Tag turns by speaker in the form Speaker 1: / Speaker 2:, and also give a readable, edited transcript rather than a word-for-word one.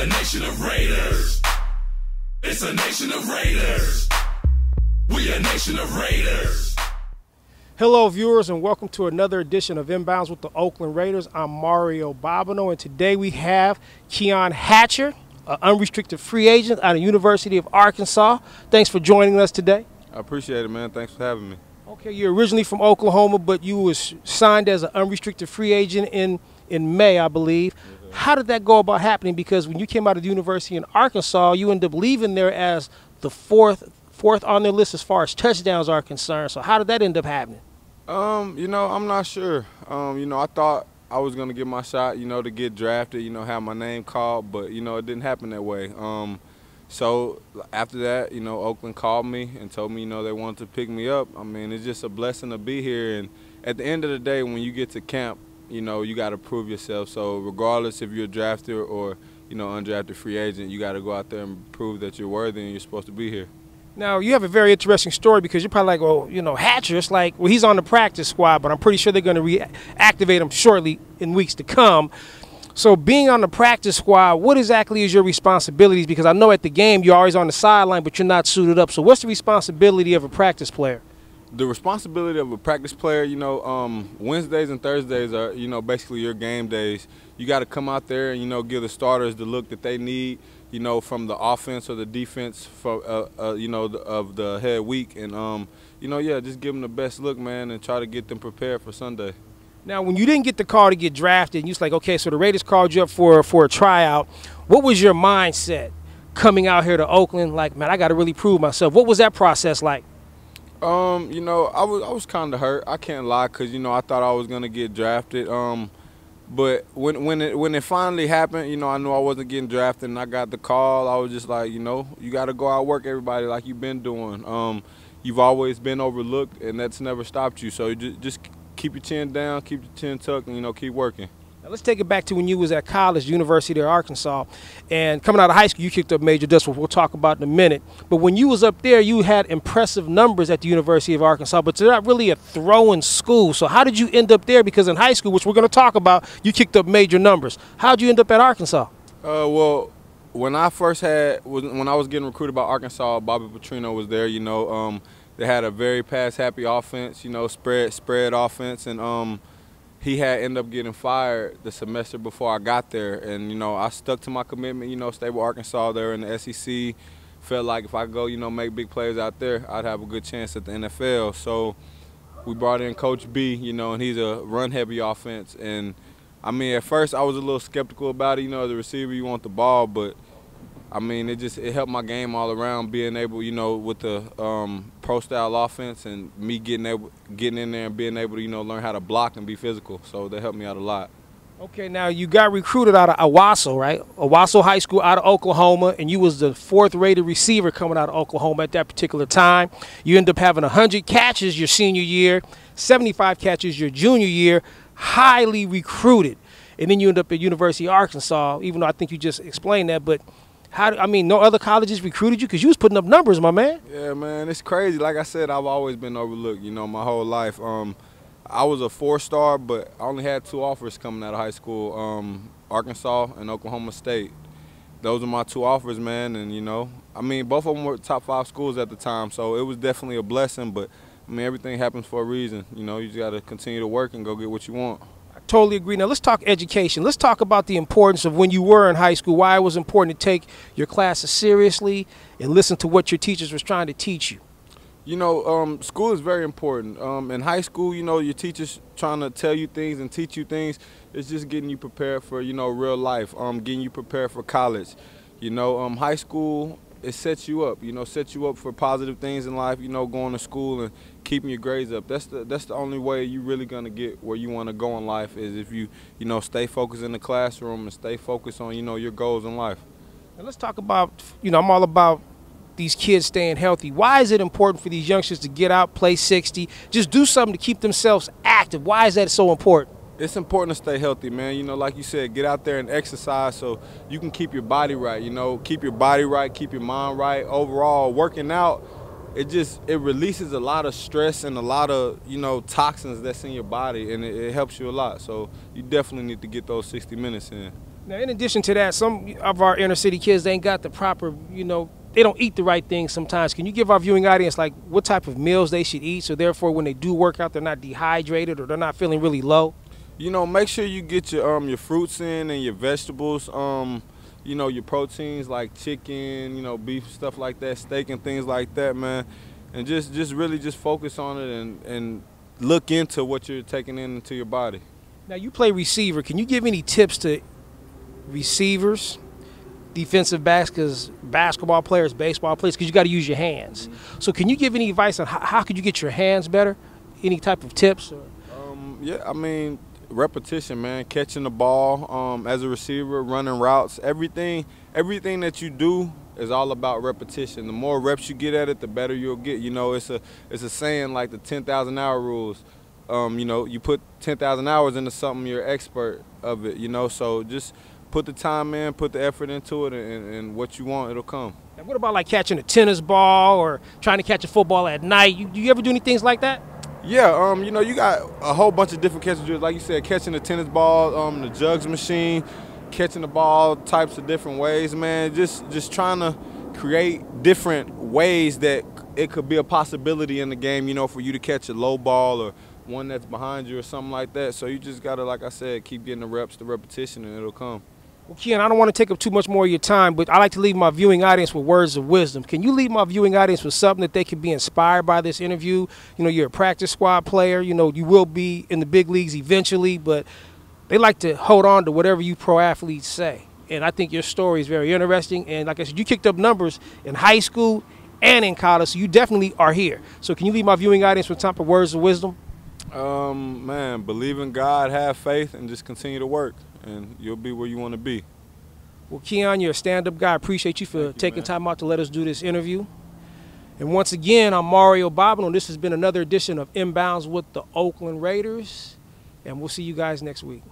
Speaker 1: nation of Raiders. It's a nation of Raiders. We a nation of Raiders.
Speaker 2: Hello viewers, and welcome to another edition of InBounds with the Oakland Raiders. I'm Mario Bobino, and today we have Keon Hatcher, an unrestricted free agent out of University of Arkansas. Thanks for joining us today.
Speaker 3: I appreciate it, man. Thanks for having me.
Speaker 2: Okay, you're originally from Oklahoma, but you was signed as an unrestricted free agent in May, I believe. Mm-hmm. How did that go about happening? Because when you came out of the University in Arkansas, you ended up leaving there as the fourth on their list as far as touchdowns are concerned. So how did that end up happening?
Speaker 3: I'm not sure. I thought I was going to get my shot, to get drafted, have my name called, but, it didn't happen that way. So after that, Oakland called me and told me, they wanted to pick me up. I mean, it's just a blessing to be here. And at the end of the day, when you get to camp, you got to prove yourself. So regardless if you're drafted or, undrafted free agent, you got to go out there and prove that you're worthy and you're supposed to be here.
Speaker 2: Now, you have a very interesting story because you're probably like, well, Hatcher, it's like, well, he's on the practice squad, but I'm pretty sure they're going to reactivate him shortly in weeks to come. So being on the practice squad, what exactly is your responsibilities? Because I know at the game you're always on the sideline, but you're not suited up. So what's the responsibility of a practice player?
Speaker 3: The responsibility of a practice player, Wednesdays and Thursdays are, basically your game days. You got to come out there and, give the starters the look that they need, from the offense or the defense, of the head week. And, just give them the best look, man, and try to get them prepared for Sunday.
Speaker 2: Now, when you didn't get the call to get drafted, and you was like, okay, so the Raiders called you up for a tryout, what was your mindset coming out here to Oakland? Like, man, I got to really prove myself. What was that process like?
Speaker 3: I was kind of hurt. I can't lie, because I thought I was gonna get drafted. But when it finally happened, I knew I wasn't getting drafted, and I got the call. I was just like, you got to go out and work everybody like you've been doing. You've always been overlooked, and that's never stopped you. So just keep your chin down, keep your chin tucked, and keep working.
Speaker 2: Now let's take it back to when you was at college, University of Arkansas, and coming out of high school, you kicked up major dust, which we'll talk about in a minute. But when you was up there, you had impressive numbers at the University of Arkansas, but they're not really a throwing school. So how did you end up there? Because in high school, which we're going to talk about, you kicked up major numbers. How did you end up at Arkansas?
Speaker 3: Well, when I was getting recruited by Arkansas, Bobby Petrino was there. They had a very pass-happy offense, spread offense, and he had ended up getting fired the semester before I got there. And, I stuck to my commitment, stay with Arkansas there in the SEC. Felt like if I go, make big plays out there, I'd have a good chance at the NFL. So we brought in Coach B, and he's a run-heavy offense. And, I mean, at first I was a little skeptical about it. As a receiver, you want the ball, but I mean, it helped my game all around, being able, with the pro-style offense and me getting in there and being able to, learn how to block and be physical. So that helped me out a lot.
Speaker 2: Okay, now you got recruited out of Owasso, right? Owasso High School out of Oklahoma, and you was the fourth-rated receiver coming out of Oklahoma at that particular time. You ended up having 100 catches your senior year, 75 catches your junior year, highly recruited. And then you end up at University of Arkansas, even though I think you just explained that, but no other colleges recruited you because you was putting up numbers, my man.
Speaker 3: Yeah, man, it's crazy. Like I said, I've always been overlooked, my whole life. I was a 4-star, but I only had 2 offers coming out of high school, Arkansas and Oklahoma State. Those are my 2 offers, man, and, both of them were top 5 schools at the time, so it was definitely a blessing, but, everything happens for a reason. You just got to continue to work and go get what you want.
Speaker 2: Totally agree. Now let's talk education. Let's talk about the importance of when you were in high school, why it was important to take your classes seriously and listen to what your teachers was trying to teach you.
Speaker 3: School is very important. In high school, your teachers trying to tell you things and teach you things. It's just getting you prepared for, real life, getting you prepared for college. High school, it sets you up, sets you up for positive things in life, going to school and keeping your grades up. That's the only way you're really going to get where you want to go in life is if you, stay focused in the classroom and stay focused on, your goals in life.
Speaker 2: And let's talk about, I'm all about these kids staying healthy. Why is it important for these youngsters to get out, play 60, just do something to keep themselves active? Why is that so important?
Speaker 3: It's important to stay healthy, man. Like you said, get out there and exercise so you can keep your body right, keep your body right, keep your mind right. Overall, working out, it releases a lot of stress and a lot of, toxins that's in your body, and it helps you a lot. So you definitely need to get those 60 minutes in.
Speaker 2: Now, in addition to that, some of our inner city kids, they ain't got the proper, they don't eat the right things sometimes. Can you give our viewing audience, like, what type of meals they should eat so therefore when they do work out, they're not dehydrated or they're not feeling really low?
Speaker 3: Make sure you get your fruits in and your vegetables, your proteins like chicken, beef, stuff like that, steak and things like that, man. And just really just focus on it and look into what you're taking into your body.
Speaker 2: Now, you play receiver. Can you give any tips to receivers, defensive backs, because basketball players, baseball players, because you got to use your hands. So can you give any advice on how could you get your hands better? Any type of tips?
Speaker 3: Repetition, man. Catching the ball as a receiver, running routes, everything that you do is all about repetition. The more reps you get at it, the better you'll get. It's a saying like the 10,000-hour rules. You put 10,000 hours into something, you're expert of it. So just put the time in, put the effort into it, and what you want, it'll come.
Speaker 2: And what about like catching a tennis ball or trying to catch a football at night? Do you ever do any things like that?
Speaker 3: Yeah, you got a whole bunch of different catches. Like you said, catching the tennis ball, the jugs machine, catching the ball types of different ways, man. Just trying to create different ways that it could be a possibility in the game, for you to catch a low ball or one that's behind you or something like that. So you just got to, like I said, keep getting the reps, the repetition, and it'll come.
Speaker 2: Well, Keon, I don't want to take up too much more of your time, but I like to leave my viewing audience with words of wisdom. Can you leave my viewing audience with something that they can be inspired by this interview? You're a practice squad player. You will be in the big leagues eventually, but they like to hold on to whatever you pro athletes say. And I think your story is very interesting. And like I said, you kicked up numbers in high school and in college, so you definitely are here. So can you leave my viewing audience with some words of wisdom?
Speaker 3: Man, believe in God, have faith, and just continue to work, and you'll be where you want to be.
Speaker 2: Well, Keon, you're a stand-up guy. I appreciate you for taking time out to let us do this interview. And once again, I'm Mario Bobino. This has been another edition of InBounds with the Oakland Raiders, and we'll see you guys next week.